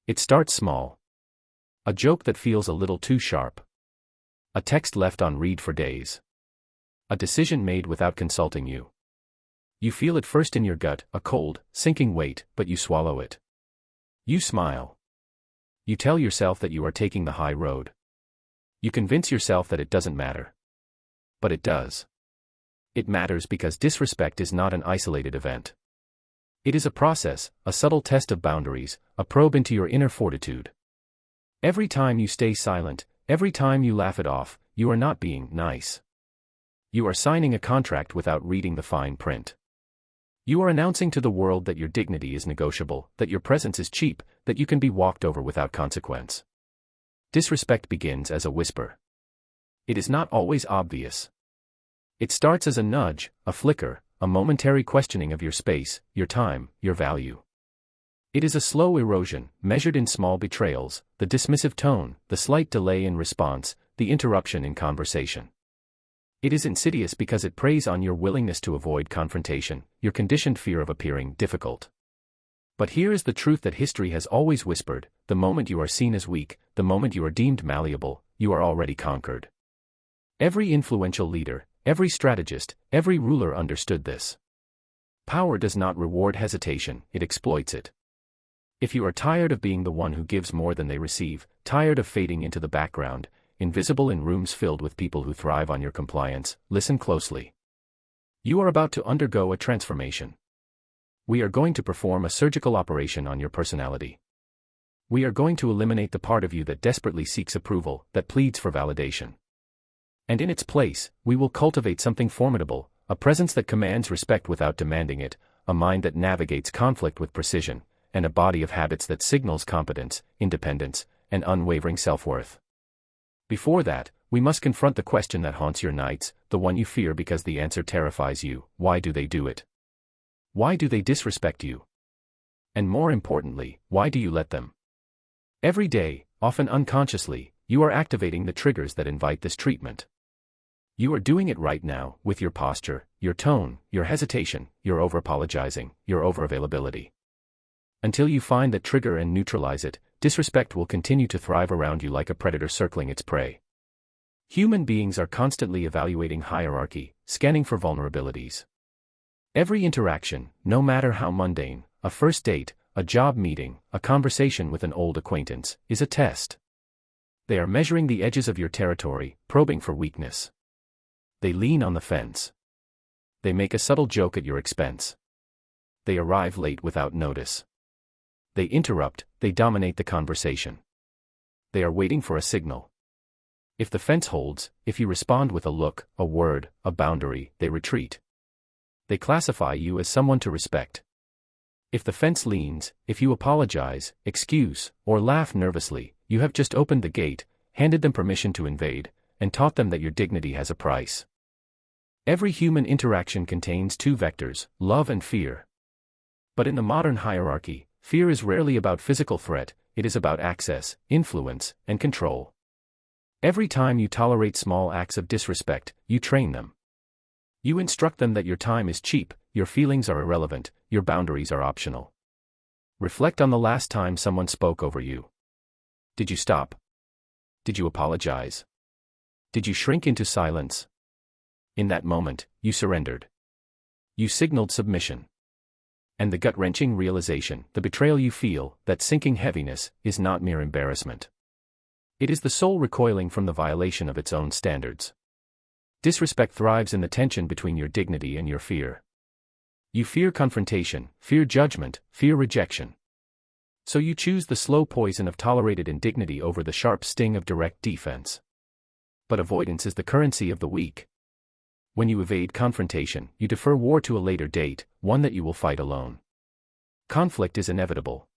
It starts small. A joke that feels a little too sharp. A text left on read for days. A decision made without consulting you. You feel it first in your gut, a cold, sinking weight, but you swallow it. You smile. You tell yourself that you are taking the high road. You convince yourself that it doesn't matter. But it does. It matters because disrespect is not an isolated event. It is a process, a subtle test of boundaries, a probe into your inner fortitude. Every time you stay silent, every time you laugh it off, you are not being nice. You are signing a contract without reading the fine print. You are announcing to the world that your dignity is negotiable, that your presence is cheap, that you can be walked over without consequence. Disrespect begins as a whisper. It is not always obvious. It starts as a nudge, a flicker, a momentary questioning of your space, your time, your value. It is a slow erosion, measured in small betrayals, the dismissive tone, the slight delay in response, the interruption in conversation. It is insidious because it preys on your willingness to avoid confrontation, your conditioned fear of appearing difficult. But here is the truth that history has always whispered: the moment you are seen as weak, the moment you are deemed malleable, you are already conquered. Every influential leader, every strategist, every ruler understood this. Power does not reward hesitation, it exploits it. If you are tired of being the one who gives more than they receive, tired of fading into the background, invisible in rooms filled with people who thrive on your compliance, listen closely. You are about to undergo a transformation. We are going to perform a surgical operation on your personality. We are going to eliminate the part of you that desperately seeks approval, that pleads for validation. And in its place, we will cultivate something formidable, a presence that commands respect without demanding it, a mind that navigates conflict with precision, and a body of habits that signals competence, independence, and unwavering self-worth. Before that, we must confront the question that haunts your nights, the one you fear because the answer terrifies you: why do they do it? Why do they disrespect you? And more importantly, why do you let them? Every day, often unconsciously, you are activating the triggers that invite this treatment. You are doing it right now, with your posture, your tone, your hesitation, your over-apologizing, your over-availability. Until you find that trigger and neutralize it, disrespect will continue to thrive around you like a predator circling its prey. Human beings are constantly evaluating hierarchy, scanning for vulnerabilities. Every interaction, no matter how mundane, a first date, a job meeting, a conversation with an old acquaintance, is a test. They are measuring the edges of your territory, probing for weakness. They lean on the fence. They make a subtle joke at your expense. They arrive late without notice. They interrupt, they dominate the conversation. They are waiting for a signal. If the fence holds, if you respond with a look, a word, a boundary, they retreat. They classify you as someone to respect. If the fence leans, if you apologize, excuse, or laugh nervously, you have just opened the gate, handed them permission to invade, and taught them that your dignity has a price. Every human interaction contains two vectors, love and fear. But in the modern hierarchy, fear is rarely about physical threat, it is about access, influence, and control. Every time you tolerate small acts of disrespect, you train them. You instruct them that your time is cheap, your feelings are irrelevant, your boundaries are optional. Reflect on the last time someone spoke over you. Did you stop? Did you apologize? Did you shrink into silence? In that moment, you surrendered. You signaled submission. And the gut-wrenching realization, the betrayal you feel, that sinking heaviness, is not mere embarrassment. It is the soul recoiling from the violation of its own standards. Disrespect thrives in the tension between your dignity and your fear. You fear confrontation, fear judgment, fear rejection. So you choose the slow poison of tolerated indignity over the sharp sting of direct defense. But avoidance is the currency of the weak. When you evade confrontation, you defer war to a later date, one that you will fight alone. Conflict is inevitable.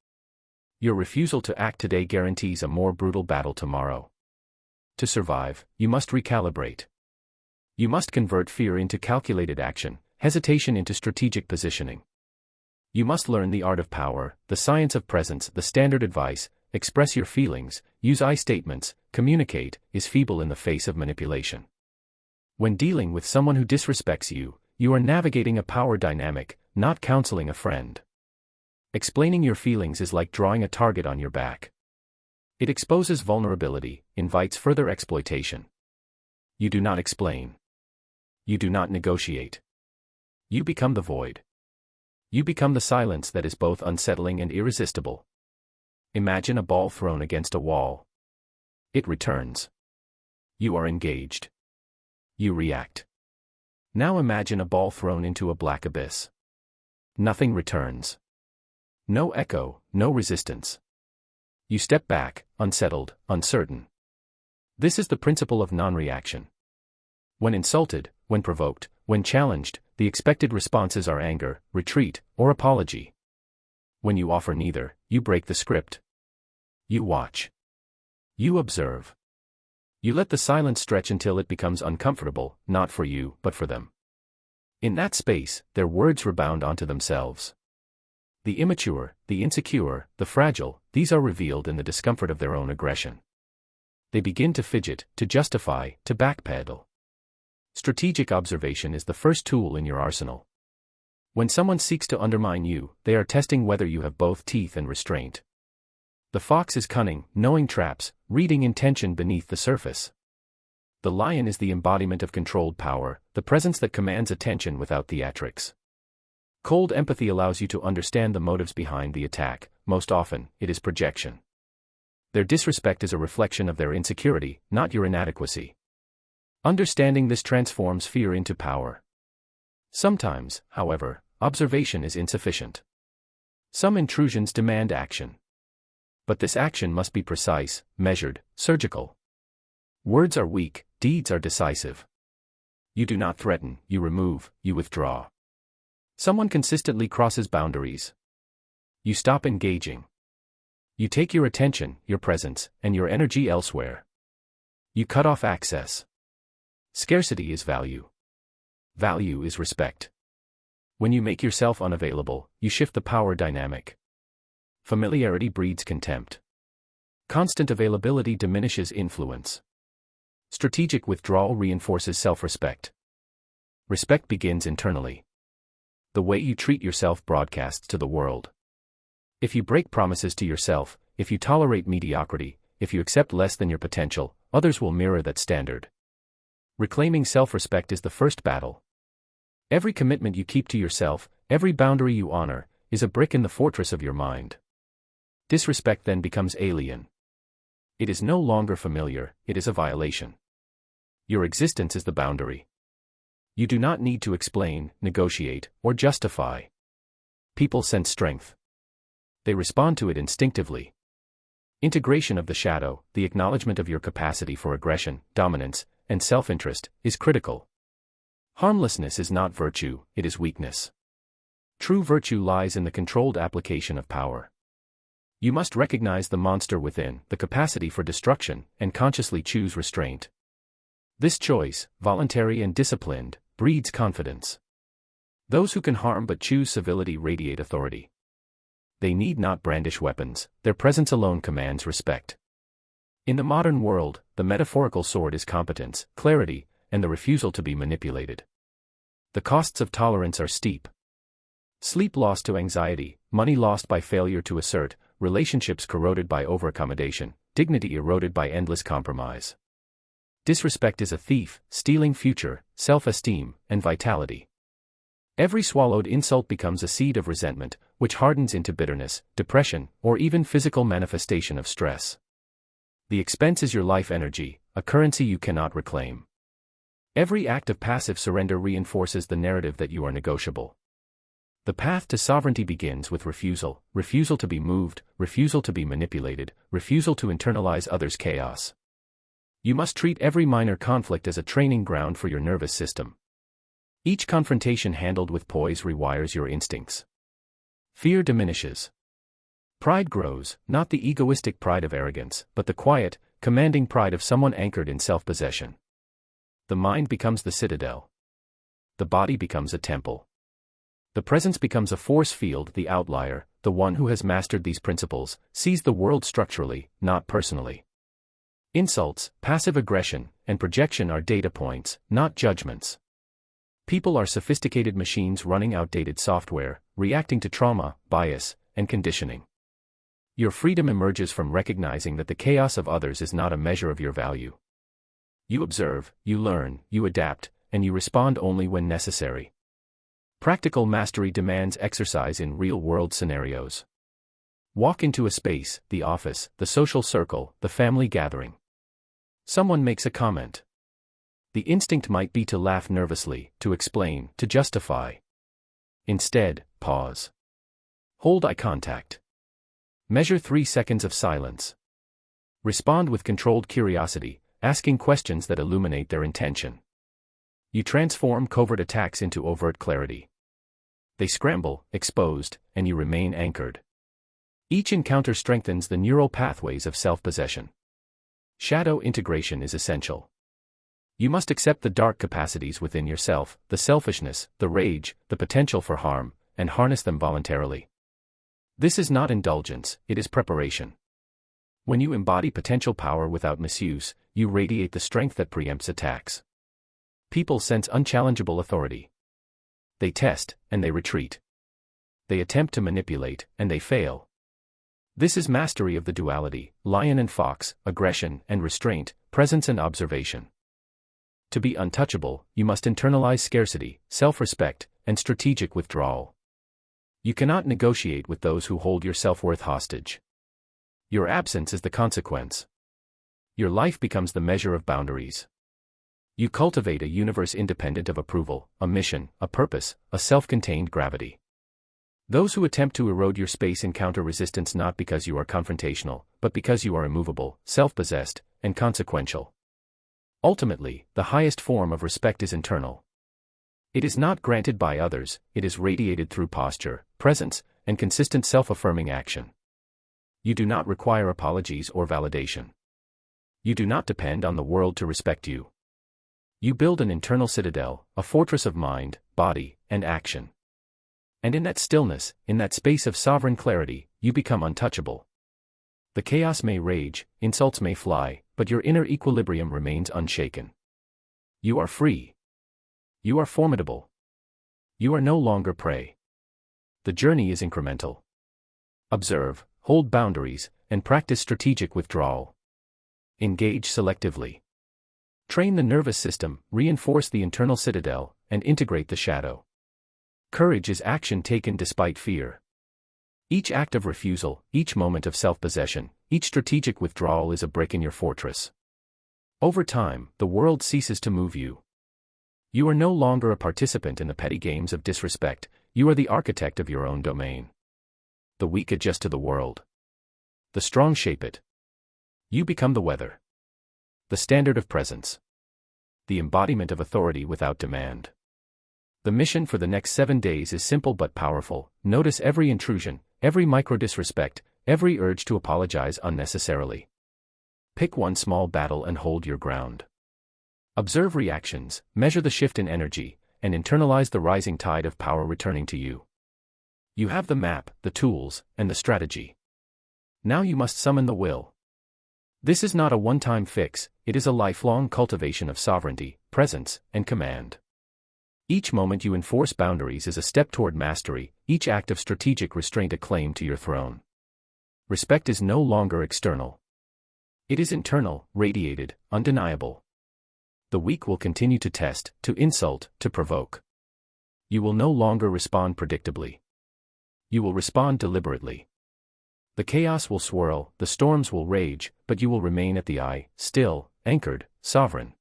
Your refusal to act today guarantees a more brutal battle tomorrow. To survive, you must recalibrate. You must convert fear into calculated action, hesitation into strategic positioning. You must learn the art of power, the science of presence, the standard advice: express your feelings, use I statements, communicate, is feeble in the face of manipulation. When dealing with someone who disrespects you, you are navigating a power dynamic, not counseling a friend. Explaining your feelings is like drawing a target on your back. It exposes vulnerability, invites further exploitation. You do not explain. You do not negotiate. You become the void. You become the silence that is both unsettling and irresistible. Imagine a ball thrown against a wall. It returns. You are engaged. You react. Now imagine a ball thrown into a black abyss. Nothing returns. No echo, no resistance. You step back, unsettled, uncertain. This is the principle of non-reaction. When insulted, when provoked, when challenged, the expected responses are anger, retreat, or apology. When you offer neither, you break the script. You watch. You observe. You let the silence stretch until it becomes uncomfortable, not for you, but for them. In that space, their words rebound onto themselves. The immature, the insecure, the fragile, these are revealed in the discomfort of their own aggression. They begin to fidget, to justify, to backpedal. Strategic observation is the first tool in your arsenal. When someone seeks to undermine you, they are testing whether you have both teeth and restraint. The fox is cunning, knowing traps, reading intention beneath the surface. The lion is the embodiment of controlled power, the presence that commands attention without theatrics. Cold empathy allows you to understand the motives behind the attack. Most often, it is projection. Their disrespect is a reflection of their insecurity, not your inadequacy. Understanding this transforms fear into power. Sometimes, however, observation is insufficient. Some intrusions demand action. But this action must be precise, measured, surgical. Words are weak, deeds are decisive. You do not threaten, you remove, you withdraw. Someone consistently crosses boundaries. You stop engaging. You take your attention, your presence, and your energy elsewhere. You cut off access. Scarcity is value. Value is respect. When you make yourself unavailable, you shift the power dynamic. Familiarity breeds contempt. Constant availability diminishes influence. Strategic withdrawal reinforces self-respect. Respect begins internally. The way you treat yourself broadcasts to the world. If you break promises to yourself, if you tolerate mediocrity, if you accept less than your potential, others will mirror that standard. Reclaiming self-respect is the first battle. Every commitment you keep to yourself, every boundary you honor, is a brick in the fortress of your mind. Disrespect then becomes alien. It is no longer familiar, it is a violation. Your existence is the boundary. You do not need to explain, negotiate, or justify. People sense strength. They respond to it instinctively. Integration of the shadow, the acknowledgement of your capacity for aggression, dominance, and self-interest, is critical. Harmlessness is not virtue, it is weakness. True virtue lies in the controlled application of power. You must recognize the monster within, the capacity for destruction, and consciously choose restraint. This choice, voluntary and disciplined, breeds confidence. Those who can harm but choose civility radiate authority. They need not brandish weapons, their presence alone commands respect. In the modern world, the metaphorical sword is competence, clarity, and the refusal to be manipulated. The costs of tolerance are steep. Sleep lost to anxiety, money lost by failure to assert, relationships corroded by overaccommodation, dignity eroded by endless compromise. Disrespect is a thief, stealing future, self-esteem, and vitality. Every swallowed insult becomes a seed of resentment, which hardens into bitterness, depression, or even physical manifestation of stress. The expense is your life energy, a currency you cannot reclaim. Every act of passive surrender reinforces the narrative that you are negotiable. The path to sovereignty begins with refusal to be moved, refusal to be manipulated, refusal to internalize others' chaos. You must treat every minor conflict as a training ground for your nervous system. Each confrontation handled with poise rewires your instincts. Fear diminishes. Pride grows, not the egoistic pride of arrogance, but the quiet, commanding pride of someone anchored in self-possession. The mind becomes the citadel. The body becomes a temple. The presence becomes a force field. The outlier, the one who has mastered these principles, sees the world structurally, not personally. Insults, passive aggression, and projection are data points, not judgments. People are sophisticated machines running outdated software, reacting to trauma, bias, and conditioning. Your freedom emerges from recognizing that the chaos of others is not a measure of your value. You observe, you learn, you adapt, and you respond only when necessary. Practical mastery demands exercise in real-world scenarios. Walk into a space, the office, the social circle, the family gathering. Someone makes a comment. The instinct might be to laugh nervously, to explain, to justify. Instead, pause. Hold eye contact. Measure 3 seconds of silence. Respond with controlled curiosity, asking questions that illuminate their intention. You transform covert attacks into overt clarity. They scramble, exposed, and you remain anchored. Each encounter strengthens the neural pathways of self-possession. Shadow integration is essential. You must accept the dark capacities within yourself, the selfishness, the rage, the potential for harm, and harness them voluntarily. This is not indulgence, it is preparation. When you embody potential power without misuse, you radiate the strength that preempts attacks. People sense unchallengeable authority. They test, and they retreat. They attempt to manipulate, and they fail. This is mastery of the duality, lion and fox, aggression and restraint, presence and observation. To be untouchable, you must internalize scarcity, self-respect, and strategic withdrawal. You cannot negotiate with those who hold your self-worth hostage. Your absence is the consequence. Your life becomes the measure of boundaries. You cultivate a universe independent of approval, a mission, a purpose, a self-contained gravity. Those who attempt to erode your space encounter resistance not because you are confrontational, but because you are immovable, self-possessed, and consequential. Ultimately, the highest form of respect is internal. It is not granted by others, it is radiated through posture, presence, and consistent self-affirming action. You do not require apologies or validation. You do not depend on the world to respect you. You build an internal citadel, a fortress of mind, body, and action. And in that stillness, in that space of sovereign clarity, you become untouchable. The chaos may rage, insults may fly, but your inner equilibrium remains unshaken. You are free. You are formidable. You are no longer prey. The journey is incremental. Observe, hold boundaries, and practice strategic withdrawal. Engage selectively. Train the nervous system, reinforce the internal citadel, and integrate the shadow. Courage is action taken despite fear. Each act of refusal, each moment of self-possession, each strategic withdrawal is a brick in your fortress. Over time, the world ceases to move you. You are no longer a participant in the petty games of disrespect, you are the architect of your own domain. The weak adjust to the world. The strong shape it. You become the weather. The standard of presence. The embodiment of authority without demand. The mission for the next 7 days is simple but powerful. Notice every intrusion, every micro-disrespect, every urge to apologize unnecessarily. Pick one small battle and hold your ground. Observe reactions, measure the shift in energy, and internalize the rising tide of power returning to you. You have the map, the tools, and the strategy. Now you must summon the will. This is not a one-time fix, it is a lifelong cultivation of sovereignty, presence, and command. Each moment you enforce boundaries is a step toward mastery, each act of strategic restraint a claim to your throne. Respect is no longer external. It is internal, radiated, undeniable. The weak will continue to test, to insult, to provoke. You will no longer respond predictably. You will respond deliberately. The chaos will swirl, the storms will rage, but you will remain at the eye, still, anchored, sovereign.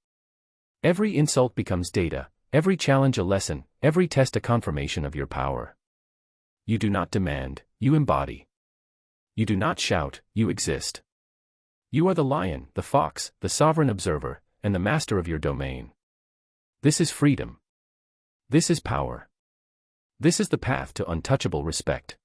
Every insult becomes data, every challenge a lesson, every test a confirmation of your power. You do not demand, you embody. You do not shout, you exist. You are the lion, the fox, the sovereign observer, and the master of your domain. This is freedom. This is power. This is the path to untouchable respect.